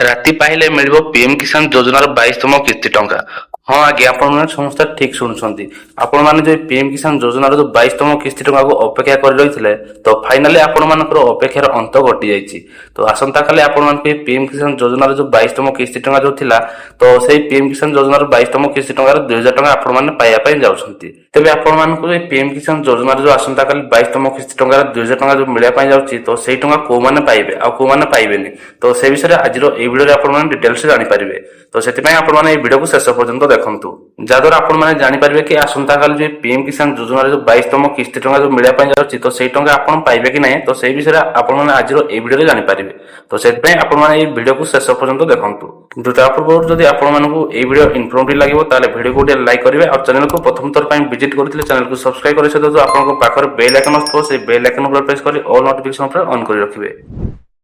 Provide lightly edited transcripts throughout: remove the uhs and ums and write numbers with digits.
ରାତି ପାହିଲେ ମିଳିବ ପିଏମ୍ କିଷାନ ଯୋଜନାର 22ତମ କିସ୍ତି ଟଙ୍କା। ହଁ ଆଜ୍ଞା, ଆପଣମାନେ ସମସ୍ତେ ଠିକ୍ ଶୁଣୁଛନ୍ତି। ଆପଣମାନେ ଯେଉଁ ପିଏମ୍ କିଷାନ ଯୋଜନାର ଯେଉଁ 22ତମ କିସ୍ତି ଟଙ୍କାକୁ ଅପେକ୍ଷା କରି ରହିଥିଲେ, ତ ଫାଇନାଲି ଆପଣମାନଙ୍କର ଅପେକ୍ଷାର ଅନ୍ତ ଘଟିଯାଇଛି। ତ ଆସନ୍ତାକାଲି ଆପଣମାନଙ୍କୁ ଏହି ପିଏମ୍ କିଷାନ ଯୋଜନାର ଯେଉଁ 22ତମ କିସ୍ତି ଟଙ୍କା ଯେଉଁ ଥିଲା, ତ ସେହି ପିଏମ୍ କିଷାନ ଯୋଜନାର 22ତମ କିସ୍ତି ଟଙ୍କାର 2000 ଟଙ୍କା ଆପଣମାନେ ପାଇବା ପାଇଁ ଯାଉଛନ୍ତି। ତେବେ ଆପଣମାନଙ୍କୁ ଏହି ପିଏମ୍ କିଷାନ ଯୋଜନାର ଯେଉଁ ଆସନ୍ତାକାଲି 22ତମ କିସ୍ତି ଟଙ୍କାର 2000 ଟଙ୍କା ଯେଉଁ ମିଳିବା ପାଇଁ ଯାଉଛି, ତ ସେହି ଟଙ୍କା କେଉଁମାନେ ପାଇବେ ଆଉ କେଉଁମାନେ ପାଇବେନି, ତ ସେ ବିଷୟରେ ଆଜିର এই ଭିଡ଼ିଓରେ ଆପଣମାନେ ଡିଟେଲ୍ସ ଜାଣିପାରିବେ। ତ ସେଥିପାଇଁ ଆପଣମାନେ এই ଭିଡ଼ିଓକୁ ଶେଷ ପର୍ଯ୍ୟନ୍ତ ଦେଖନ୍ତୁ, ଯାହାଦ୍ୱାରା ଆପଣମାନେ ଜାଣିପାରିବେ କି ଆସନ୍ତାକାଲି ଯେଉଁ ପିଏମ୍ କିଷାନ ଯୋଜନାର ଯେଉଁ 22ତମ କିସ୍ତି ଟଙ୍କା ଯେଉଁ ମିଳିବା ପାଇଁ ଯାଉଛି, ତ ସେହି ଟଙ୍କା ଆପଣ ପାଇବେ କି ନାହିଁ, ତ ସେହି ବିଷୟରେ ଆପଣମାନେ ଆଜିର এই ଭିଡ଼ିଓରେ ଜାଣିପାରିବେ। ତ ସେଥିପାଇଁ ଆପଣମାନେ এই ଭିଡ଼ିଓକୁ ଶେଷ ପର୍ଯ୍ୟନ୍ତ ଦେଖନ୍ତୁ। କିନ୍ତୁ ତା ପୂର୍ବରୁ ଯଦି ଆପଣମାନଙ୍କୁ এই ଭିଡ଼ିଓ ଇନଫର୍ମେଟିଭ୍ ଲାଗିବ, ତାହେଲେ ଭିଡ଼ିଓକୁ ଟିକେ ଲାଇକ୍ କରିବେ ଆଉ ଚ୍ୟାନେଲକୁ ପ୍ରଥମ ଥର ପାଇଁ ଭିଜିଟ୍ କରିଥିଲେ ଚ୍ୟାନେଲକୁ ସବସ୍କ୍ରାଇବ୍ କରିବା ସହିତ ଯେଉଁ ଆପଣଙ୍କ ପାଖରେ ବେଲ୍ ଆଇକନ୍ ଆସିଥିବ, ସେହି ବେଲ୍ ଆଇକନ୍ ଉପରେ ପ୍ରେସ୍ କରି ଅଲ୍ ନୋଟିଫିକେସନ୍ ଉପରେ ଅନ୍ କରି ରଖିବେ।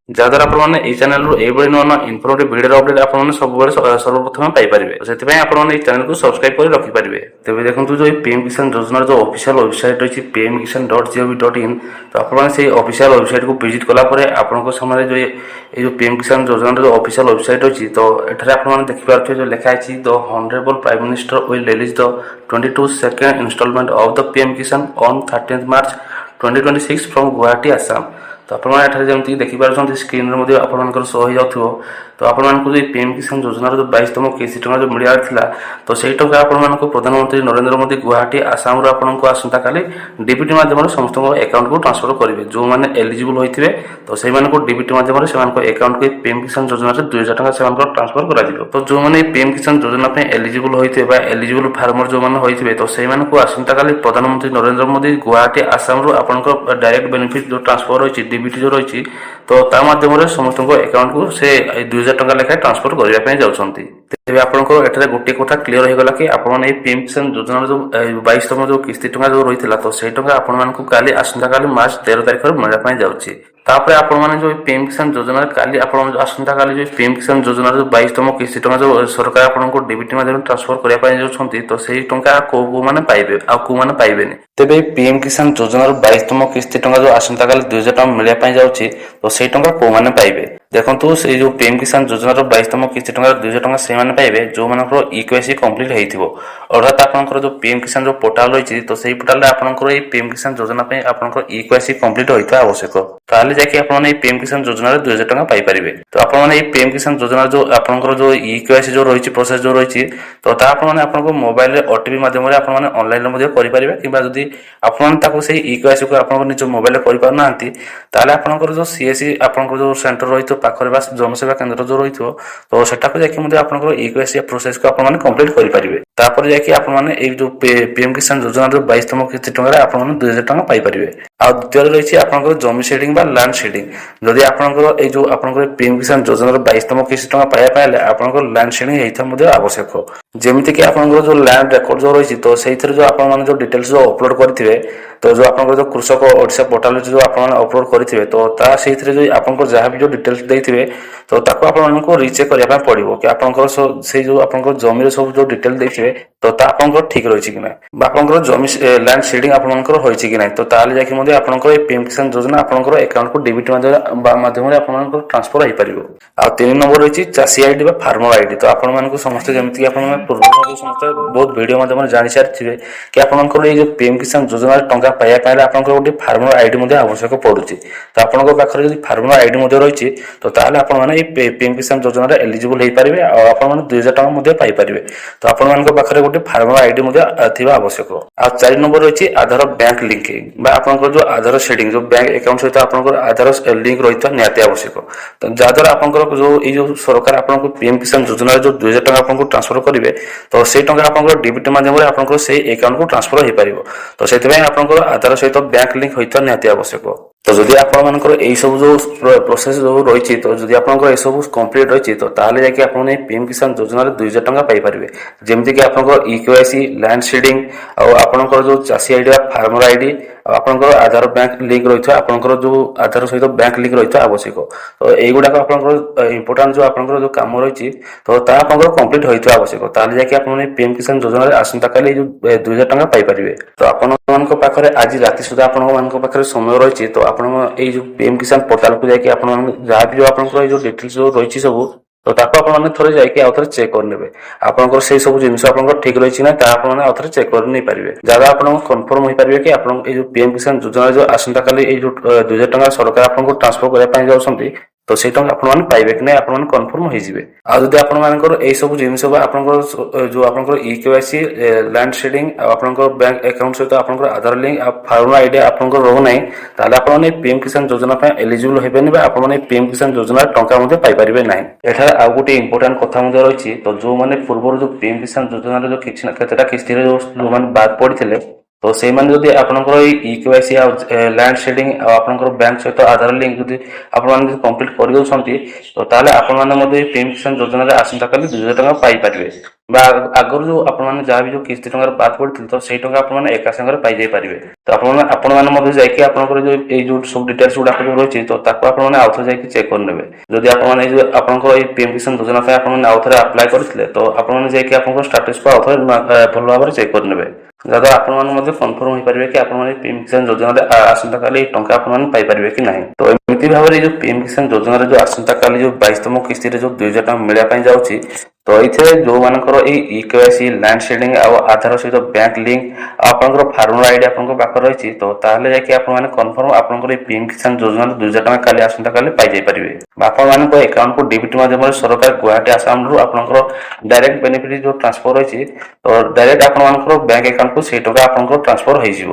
ଯାହାଦ୍ୱାରା ଆପଣମାନେ এই ଚ୍ୟାନେଲରୁ ଏଇଭଳି ନୂଆ ନୂଆ ଇନଫର୍ମେଟିଭ୍ ଭିଡ଼ିଓର ଅପଡେଟ୍ ଆପଣମାନେ ସବୁବେଳେ ସର୍ବପ୍ରଥମେ ପାଇପାରିବେ। ସେଥିପାଇଁ ଆପଣମାନେ এই ଚ୍ୟାନେଲକୁ ସବସ୍କ୍ରାଇବ୍ କରି ରଖିପାରିବେ। ତେବେ ଦେଖନ୍ତୁ, ଯେଉଁ ପିଏମ୍ କିଷାନ ଯୋଜନାର ଯେଉଁ ଅଫିସିଆଲ ୱେବସାଇଟ୍ ରହିଛି pmkisan.gov.in, ତ ଆପଣମାନେ ସେହି ଅଫିସିଆଲ ୱେବସାଇଟ୍କୁ ଭିଜିଟ୍ କଲା ପରେ ଆପଣଙ୍କ ସାମ୍ନାରେ ଯେଉଁ এই ଯେଉଁ ପିଏମ୍ କିଷାନ ଯୋଜନାର ଯେଉଁ ଅଫିସିଆଲ ୱେବସାଇଟ୍ ରହିଛି, ତ ଏଠାରେ ଆପଣମାନେ ଦେଖିପାରୁଥିବେ ଯେଉଁ ଲେଖା ହେଇଛି the honourable prime minister will release the 22nd instalment of the PM Kisan on 30th March 2026 from Guwahati Assam. ତ ଆପଣମାନେ ଏଠାରେ ଯେମିତି ଦେଖିପାରୁଛନ୍ତି ସ୍କ୍ରିନ୍ରେ ମଧ୍ୟ ଆପଣମାନଙ୍କର ଶୋ ହୋଇଯାଉଥିବ। ତ ଆପଣମାନଙ୍କୁ ଯେଉଁ ପିଏମ୍ କିଷାନ ଯୋଜନାର ଯେଉଁ 22ତମ କିସ୍ତି ଟଙ୍କା ଯେଉଁ ମିଳିବାର ଥିଲା, ତ ସେହି ଟଙ୍କା ଆପଣମାନଙ୍କୁ ପ୍ରଧାନମନ୍ତ୍ରୀ ନରେନ୍ଦ୍ର ମୋଦି ଗୁଆହାଟୀ ଆସାମରୁ ଆପଣଙ୍କୁ ଆସନ୍ତାକାଲି ଡିବିଟି ମାଧ୍ୟମରେ ସମସ୍ତଙ୍କ ଆକାଉଣ୍ଟକୁ ଟ୍ରାନ୍ସଫର କରିବେ। ଯେଉଁମାନେ ଏଲିଜିବୁଲ୍ ହୋଇଥିବେ, ତ ସେମାନଙ୍କୁ ଡିବିଟି ମାଧ୍ୟମରେ ସେମାନଙ୍କ ଆକାଉଣ୍ଟକୁ ପିଏମ୍ କିଷାନ ଯୋଜନାରେ 2000 ଟଙ୍କା ସେମାନଙ୍କର ଟ୍ରାନ୍ସଫର କରାଯିବ। ତ ଯେଉଁମାନେ ପିଏମ୍ କିଷାନ ଯୋଜନା ପାଇଁ ଏଲିଜିବୁଲ୍ ହୋଇଥିବେ ବା ଏଲିଜିବୁଲ୍ ଫାର୍ମର ଯେଉଁମାନେ ହୋଇଥିବେ, ତ ସେମାନଙ୍କୁ ଆସନ୍ତାକାଲି ପ୍ରଧାନମନ୍ତ୍ରୀ ନରେନ୍ଦ୍ର ମୋଦି ଗୁଆହାଟୀ ଆସାମରୁ ଆପଣଙ୍କ ଡାଇରେକ୍ଟ ବେନିଫିଟ୍ ଯେଉଁ ଟ୍ରାନ୍ସଫର ରହିଛି, ଡିବିଟି ଯେଉଁ ରହିଛି, ତ ତା ମାଧ୍ୟମରେ ସମସ୍ତଙ୍କ ଆକାଉଣ୍ଟକୁ ସେ 2000 ଟଙ୍କା ଲେଖାଏଁ ଟ୍ରାନ୍ସଫର କରିବା ପାଇଁ ଯାଉଛନ୍ତି। ତେବେ ଆପଣଙ୍କର ଏଠାରେ ଗୋଟିଏ କଥା କ୍ଲିୟର ହୋଇଗଲା କି ଆପଣମାନେ ଏହି ପିଏମ୍ କିଷାନ ଯୋଜନାର ଯେଉଁ 22ତମ ଯେଉଁ କିସ୍ତି ଟଙ୍କା ଯେଉଁ ରହିଥିଲା, ତ ସେହି ଟଙ୍କା ଆପଣମାନଙ୍କୁ କାଲି ଆସନ୍ତାକାଲି ମାର୍ଚ୍ଚ 13 ତାରିଖରେ ମିଳିବା ପାଇଁ ଯାଉଛି। ତାପରେ ଆପଣମାନେ ଯେଉଁ ପିଏମ୍ କିଷାନ ଯୋଜନାରେ କାଲି ଆପଣ ଆସନ୍ତାକାଲି ଯେଉଁ ପିଏମ୍ କିଷାନ ଯୋଜନାର ଯେଉଁ 22ତମ କିସ୍ତି ଟଙ୍କା ଯେଉଁ ସରକାର ଆପଣଙ୍କୁ ଡିବିଟି ମାଧ୍ୟମରେ ଟ୍ରାନ୍ସଫର କରିବା ପାଇଁ ଯାଉଛନ୍ତି, ତ ସେହି ଟଙ୍କା କେଉଁମାନେ ପାଇବେ ଆଉ କେଉଁମାନେ ପାଇବେନି। ତେବେ ପିଏମ୍ କିଷାନ ଯୋଜନାର 22ତମ କିସ୍ତି ଟଙ୍କା ଯେଉଁ ଆସନ୍ତାକାଲି 2000 ଟଙ୍କା ମିଳିବା ପାଇଁ ଯାଉଛି, ତ ସେହି ଟଙ୍କା କେଉଁମାନେ ପାଇବେ? ଦେଖନ୍ତୁ, ସେଇ ଯେଉଁ ପିଏମ୍ କିଷାନ ଯୋଜନାର 22ତମ କିସ୍ତି ଟଙ୍କାର 2000 ଟଙ୍କା ସେମାନେ ପାଇବେ ଯେଉଁମାନଙ୍କର ଇକେୱାଇସି କମ୍ପ୍ଲିଟ୍ ହେଇଥିବ। ଅର୍ଥାତ୍ ଆପଣଙ୍କର ଯେଉଁ ପିଏମ୍ କିଷାନ ଯେଉଁ ପୋର୍ଟାଲ ରହିଛି, ତ ସେହି ପୋର୍ଟାଲରେ ଆପଣଙ୍କର ଏହି ପିଏମ୍ କିଷାନ ଯୋଜନା ପାଇଁ ଆପଣଙ୍କର ଇକେୱାଇସି କମ୍ପ୍ଲିଟ୍ ହୋଇଥିବା ଆବଶ୍ୟକ। ତାହେଲେ ଯାଇକି ଆପଣମାନେ ଏହି ପିଏମ୍ କିଷାନ ଯୋଜନାରେ 2000 ଟଙ୍କା ପାଇପାରିବେ। ତ ଆପଣମାନେ ଏହି ପିଏମ୍ କିଷାନ ଯୋଜନାର ଯେଉଁ ଆପଣଙ୍କର ଯେଉଁ ଇକେୱାଇସି ଯେଉଁ ରହିଛି, ପ୍ରୋସେସ୍ ଯେଉଁ ରହିଛି, ତ ତାହା ଆପଣମାନେ ଆପଣଙ୍କ ମୋବାଇଲରେ ଓଟିପି ମାଧ୍ୟମରେ ଆପଣମାନେ ଅନଲାଇନରେ ମଧ୍ୟ କରିପାରିବେ। କିମ୍ବା ଯଦି ଆପଣମାନେ ତାକୁ ସେହି ଇକେୱାଇସିକୁ ଆପଣଙ୍କ ନିଜ ମୋବାଇଲରେ କରିପାରୁନାହାନ୍ତି, ତାହେଲେ ଆପଣଙ୍କର ଯେଉଁ ସିଏସି ଆପଣଙ୍କର ଯେଉଁ ସେଣ୍ଟର ରହିଥିବ ପାଖରେ ବା ଜନସେବା କେନ୍ଦ୍ର ଯେଉଁ ରହିଥିବ, ତ ସେଠାକୁ ଯାଇକି ମଧ୍ୟ ଆପଣଙ୍କର ଇକେୱାଇସି ପ୍ରୋସେସକୁ ଆପଣମାନେ କମ୍ପ୍ଲିଟ୍ କରିପାରିବେ। ତାପରେ ଯାଇକି ଆପଣମାନେ ଏଇ ଯେଉଁ ପିଏମ୍ କିଷାନ ଯୋଜନାର ଯେଉଁ 22ତମ କିସ୍ତି ଟଙ୍କାରେ ଆପଣମାନେ 2000 ଟଙ୍କା ପାଇପାରିବେ। ଆଉ ଦ୍ୱିତୀୟରେ ରହିଛି ଆପଣଙ୍କର ଜମି ସେଡ଼ିଂ ବା ଲ୍ୟାଣ୍ଡ ସେଡ଼ିଂ। ଯଦି ଆପଣଙ୍କର ଏଇ ଯେଉଁ ଆପଣଙ୍କର ପିଏମ୍ କିଷାନ ଯୋଜନାର 22ତମ କିସ୍ତି ଟଙ୍କା ପାଇବା ପାଇଁ ହେଲେ ଆପଣଙ୍କର ଲ୍ୟାଣ୍ଡ ସେଡ଼ିଂ ହେଇଥିବା ମଧ୍ୟ ଆବଶ୍ୟକ। ଯେମିତିକି ଆପଣଙ୍କର ଯେଉଁ ଲ୍ୟାଣ୍ଡ ରେକର୍ଡ ଯେଉଁ ରହିଛି, ତ ସେଇଥିରେ ଯେଉଁ ଆପଣମାନେ ଯେଉଁ ଡିଟେଲ୍ସ ଯେଉଁ ଅପଲୋଡ଼ କରିଥିବେ, ତ ଯେଉଁ ଆପଣଙ୍କର ଯେଉଁ କୃଷକ ଓଡ଼ିଶା ପୋର୍ଟାଲରେ ଯେଉଁ ଆପଣମାନେ ଅପଲୋଡ଼ କରିଥିବେ, ତ ତା ସେଇଥିରେ ଯେଉଁ ଆପଣଙ୍କର ଯାହା ବି ଯେଉଁ ଡିଟେଲ୍ସ ଦେଇଥିବେ, ତ ତାକୁ ଆପଣମାନଙ୍କୁ ରିଚେକ୍ କରିବା ପାଇଁ ପଡ଼ିବ କି ଆପଣଙ୍କର ସେଇ ଯେଉଁ ଆପଣଙ୍କର ଜମିର ସବୁ ଯେଉଁ ଡିଟେଲ୍ ଦେଇଥିବେ, ତ ତା ଆପଣଙ୍କର ଠିକ୍ ରହିଛି କି ନାହିଁ, ବା ଆପଣଙ୍କର ଜମି ଲ୍ୟାଣ୍ଡ ସେଡ଼ିଂ ଆପଣଙ୍କର ହୋଇଛି କି ନାହିଁ। ତ ତାହେଲେ ଯାଇକି ମଧ୍ୟ ଆପଣଙ୍କର ଏହି ପିଏମ୍ କିଷାନ ଯୋଜନା ଆପଣଙ୍କର ଆକାଉଣ୍ଟକୁ ଡିବିଟି ମାଧ୍ୟମରେ ଆପଣଙ୍କର ଟ୍ରାନ୍ସଫର ହୋଇପାରିବ। ଆଉ 3 ନମ୍ବର ରହିଛି ଚାଷୀ ଆଇଡି ବା ଫାର୍ମର ଆଇଡି। ତ ଆପଣମାନଙ୍କୁ ସମସ୍ତେ ଯେମିତିକି ଆପଣମାନେ ପୂର୍ବରୁ ସମସ୍ତେ ବହୁତ ଭିଡ଼ିଓ ମାଧ୍ୟମରେ ଜାଣିସାରିଥିବେ କି ଆପଣଙ୍କର ଏଇ ଯେଉଁ ପିଏମ୍ କିଷାନ ଯୋଜନାରେ ଟଙ୍କା ପାଇବା ପାଇଁ ହେଲେ ଆପଣଙ୍କର ଗୋଟେ ଫାର୍ମର ଆଇଡି ମଧ୍ୟ ଆବଶ୍ୟକ ପଡ଼ୁଛି। ତ ଆପଣଙ୍କ ପାଖରେ ଯଦି ଫାର୍ମର ଆଇଡି ମଧ୍ୟ ରହିଛି, ତ ତାହେଲେ ଆପଣମାନେ এই ପିଏମ୍ କିଷାନ ଯୋଜନାରେ ଏଲିଜିବୁଲ୍ ହୋଇପାରିବେ ଆଉ ଆପଣମାନେ 2000 ଟଙ୍କା ମଧ୍ୟ ପାଇପାରିବେ। ତ ଆପଣମାନଙ୍କ ପାଖରେ ଗୋଟେ ଫାର୍ମର ଆଇଡି ମଧ୍ୟ ଥିବା ଆବଶ୍ୟକ। ଆଉ 4 ନମ୍ବର ରହିଛି ଆଧାର ବ୍ୟାଙ୍କ ଲିଙ୍କିଂ ବା ଆପଣଙ୍କର ଯେଉଁ ଆଧାର ସେଡ଼ିଂ, ଯେଉଁ ବ୍ୟାଙ୍କ ଆକାଉଣ୍ଟ ସହିତ ଆପଣଙ୍କର ଆଧାର ଲିଙ୍କ ରହିଥିବା ନିହାତି ଆବଶ୍ୟକ। ତ ଯାହାଦ୍ୱାରା ଆପଣଙ୍କର ଯେଉଁ ଏଇ ଯେଉଁ ସରକାର ଆପଣଙ୍କୁ ପିଏମ୍ କିଷାନ ଯୋଜନାରେ ଯେଉଁ 2000 ଟଙ୍କା ଆପଣଙ୍କୁ ଟ୍ରାନ୍ସଫର କରିବେ, ତ ସେଇ ଟଙ୍କା ଆପଣଙ୍କର ଡିବିଟି ମାଧ୍ୟମରେ ଆପଣଙ୍କର ସେଇ ଆକାଉଣ୍ଟକୁ ଟ୍ରାନ୍ସଫର ହୋଇପାରିବ। ତ ସେଥିପାଇଁ ଆପଣଙ୍କର ଆଧାର ସହିତ ବ୍ୟାଙ୍କ ଲିଙ୍କ ହୋଇଥିବା ନିହାତି ଆବଶ୍ୟକ। ତ ଯଦି ଆପଣମାନଙ୍କର ଏଇ ସବୁ ଯେଉଁ ପ୍ରୋସେସ୍ ଯେଉଁ ରହିଛି, ତ ଯଦି ଆପଣଙ୍କର ଏସବୁ କମ୍ପ୍ଲିଟ୍ ରହିଛି, ତ ତାହେଲେ ଯାଇକି ଆପଣ এই ପିଏମ୍ କିଷାନ ଯୋଜନାରେ 2000 ଟଙ୍କା ପାଇପାରିବେ। ଯେମିତିକି ଆପଣଙ୍କର ଇକେୱାଇସି, ଲ୍ୟାଣ୍ଡ ସେଡ଼ିଂ, ଆଉ ଆପଣଙ୍କର ଯେଉଁ ଚାଷୀ ଆଇଡି ବା ଫାର୍ମର ଆଇଡି, ଆଉ ଆପଣଙ୍କର ଆଧାର ବ୍ୟାଙ୍କ ଲିଙ୍କ ରହିଥିବା ଆପଣଙ୍କର ଯେଉଁ ଆଧାର ସହିତ ବ୍ୟାଙ୍କ ଲିଙ୍କ ରହିଥିବା ଆବଶ୍ୟକ। ତ এইଗୁଡ଼ାକ ଆପଣଙ୍କର ଇମ୍ପୋର୍ଟାଣ୍ଟ ଯେଉଁ ଆପଣଙ୍କର ଯେଉଁ କାମ ରହିଛି, ତ ତାହା ଆପଣଙ୍କର କମ୍ପ୍ଲିଟ୍ ହୋଇଥିବା ଆବଶ୍ୟକ। ତାହେଲେ ଯାଇକି ଆପଣ এই ପିଏମ୍ କିଷାନ ଯୋଜନାରେ ଆସନ୍ତାକାଲି এই ଯେଉଁ 2000 ଟଙ୍କା ପାଇପାରିବେ। ତ ଆପଣମାନଙ୍କ ପାଖରେ ଆଜି ରାତି ସୁଦ୍ଧା ଆପଣମାନଙ୍କ ପାଖରେ ସମୟ ରହିଛି, ତ ଆପଣ ଏଇ ଯେଉଁ ପିଏମ୍ କିଷାନ ପୋର୍ଟାଲକୁ ଯାଇକି ଆପଣମାନେ ଯାହା ବି ଆପଣଙ୍କର ଏଇ ଯେଉଁ ଡିଟେଲ୍ସ ଯେଉଁ ରହିଛି ସବୁ, ତ ତାକୁ ଆପଣମାନେ ଥରେ ଯାଇକି ଆଉ ଥରେ ଚେକ୍ କରିନେବେ। ଆପଣଙ୍କର ସେଇ ସବୁ ଜିନିଷ ଆପଣଙ୍କର ଠିକ ରହିଛି ନା ତାହା ଆପଣମାନେ ଆଉ ଥରେ ଚେକ୍ କରି ନେଇପାରିବେ। ଯାହା ଆପଣଙ୍କୁ କନଫର୍ମ ହୋଇପାରିବେ କି ଆପଣଙ୍କ ଏଇ ଯୋଉ ପିଏମ୍ କିଷାନ ଯୋଜନା ଯୋଉ ଆସନ୍ତାକାଲି ଏଇ ଯୋଉ 2000 ଟଙ୍କା ସରକାର ଆପଣଙ୍କୁ ଟ୍ରାନ୍ସଫର କରିବା ପାଇଁ ଯାଉଛନ୍ତି, ତ ସେଇ ଟଙ୍କା ଆପଣମାନେ ପାଇବେ କି ନାହିଁ ଆପଣମାନେ କନଫର୍ମ ହେଇଯିବେ। ଆଉ ଯଦି ଆପଣମାନଙ୍କର ଏଇ ସବୁ ଜିନିଷ ବା ଆପଣଙ୍କର ଯୋଉ ଆପଣଙ୍କର ଇକେୱାଇସି, ଲ୍ୟାଣ୍ଡ ସେଡିଂ ଆଉ ଆପଣଙ୍କର ବ୍ୟାଙ୍କ ଆକାଉଣ୍ଟ ସହିତ ଆପଣଙ୍କର ଆଧାର ଲିଙ୍କ ଆଉ ଫାର୍ମର ଆଇଡି ଆପଣଙ୍କର ରହୁନାହିଁ, ତାହେଲେ ଆପଣମାନେ ପିଏମ୍ କିଷାନ ଯୋଜନା ପାଇଁ ଏଲିଜିବଲ ହେବେନି ବା ଆପଣମାନେ ପିଏମ୍ କିଷାନ ଯୋଜନାର ଟଙ୍କା ମଧ୍ୟ ପାଇପାରିବେ ନାହିଁ। ଏଠାରେ ଆଉ ଗୋଟେ ଇମ୍ପୋର୍ଟାଣ୍ଟ କଥା ମଧ୍ୟ ରହିଛି। ତ ଯୋଉମାନେ ପୂର୍ବରୁ ଯୋଉ ପିଏମ୍ କିଷାନ ଯୋଜନାର ଯୋଉ କିଛି ନା କେତେଟା କିସ୍ତିରେ ଯୋଉମାନେ ବାଦ ପଡିଥିଲେ, ତ ସେଇମାନେ ଯଦି ଆପଣଙ୍କର ଏଇ ଇକେୱାଇସି ଆଉ ଲ୍ୟାଣ୍ଡ ସେଡିଂ ଆଉ ଆପଣଙ୍କର ବ୍ୟାଙ୍କ ସହିତ ଆଧାର ଲିଙ୍କ ଯଦି ଆପଣମାନେ ଯଦି କମ୍ପ୍ଲିଟ କରିଦଉଛନ୍ତି, ତ ତାହେଲେ ଆପଣମାନେ ମଧ୍ୟ ଏଇ ପିଏମ୍ କିଷାନ ଯୋଜନାରେ ଆସନ୍ତାକାଲି 2000 ଟଙ୍କା ପାଇପାରିବେ। ବା ଆଗରୁ ଯୋଉ ଆପଣମାନେ ଯାହା ବି ଯୋଉ କିସ୍ତି ଟଙ୍କାର ବାଦ ପଡିଥିଲେ, ତ ସେଇ ଟଙ୍କା ଆପଣମାନେ ଏକା ସାଙ୍ଗରେ ପାଇଯାଇ ପାରିବେ। ତ ଆପଣମାନେ ମଧ୍ୟ ଯାଇକି ଆପଣଙ୍କର ଯୋଉ ଏଇ ଯୋଉ ସବୁ ଡିଟେଲ୍ସ ଗୁଡାକ ଯୋଉ ରହିଛି, ତ ତାକୁ ଆପଣମାନେ ଆଉଥରେ ଯାଇକି ଚେକ୍ କରିନେବେ। ଯଦି ଆପଣମାନେ ଏଇ ଯୋଉ ଆପଣଙ୍କର ଏଇ ପିଏମ୍ କିଷାନ ଯୋଜନା ପାଇଁ ଆପଣମାନେ ଆଉଥରେ ଆପ୍ଲାଏ କରିଥିଲେ, ତ ଆପଣମାନେ ଯାଇକି ଆପଣଙ୍କ ଷ୍ଟାଟସକୁ ଆଉଥରେ ଭଲ ଭାବରେ ଚେକ୍ କରିନେବେ। ଯାହାଦ୍ୱାରା ଆପଣମାନେ ମଧ୍ୟ କନଫର୍ମ ହୋଇପାରିବେ କି ଆପଣମାନେ ପିଏମ୍ କିଷାନ ଯୋଜନାରେ ଆସନ୍ତାକାଲି ଏଇ ଟଙ୍କା ଆପଣମାନେ ପାଇପାରିବେ କି ନାହିଁ। ତ ଏମିତି ଭାବରେ ଯୋଉ ପିଏମ୍ କିଷାନ ଯୋଜନାରେ ଯୋଉ ଆସନ୍ତାକାଲି ଯୋଉ 22ତମ କିସ୍ତିରେ ଯୋଉ 2000 ଟଙ୍କା ମିଳିବା ପାଇଁ ଯାଉଛି, ତ ଏଇଥିରେ ଯୋଉମାନଙ୍କର ଏଇ ଇକେୱାଇସି, ଲ୍ୟାଣ୍ଡ ସେଡିଂ ଆଉ ଆଧାର ସହିତ ବ୍ୟାଙ୍କ ଲିଙ୍କ ଆଉ ଆପଣଙ୍କର ଫାର୍ମର ଆଇଡି ଆପଣଙ୍କ ପାଖରେ ରହିଛି, ତ ତାହେଲେ ଯାଇକି ଆପଣମାନେ କନଫର୍ମ ଆପଣଙ୍କର ଏଇ ପିଏମ୍ କିଷାନ ଯୋଜନାର 2000 ଟଙ୍କା କାଲି ଆସନ୍ତାକାଲି ପାଇଯାଇ ପାରିବେ। ଆପଣମାନଙ୍କ ଆକାଉଣ୍ଟକୁ ଡିବିଟି ମାଧ୍ୟମରେ ସରକାର ଗୁଆହାଟୀ ଆସାମରୁ ଆପଣଙ୍କର ଡାଇରେକ୍ଟ ବେନିଫିଟ ଯୋଉ ଟ୍ରାନ୍ସଫର ରହିଛି, ତ ଡାଇରେକ୍ଟ ଆପଣମାନଙ୍କର ବ୍ୟାଙ୍କ ଆକାଉଣ୍ଟକୁ ସେଇ ଟଙ୍କା ଆପଣଙ୍କର ଟ୍ରାନ୍ସଫର ହେଇଯିବ।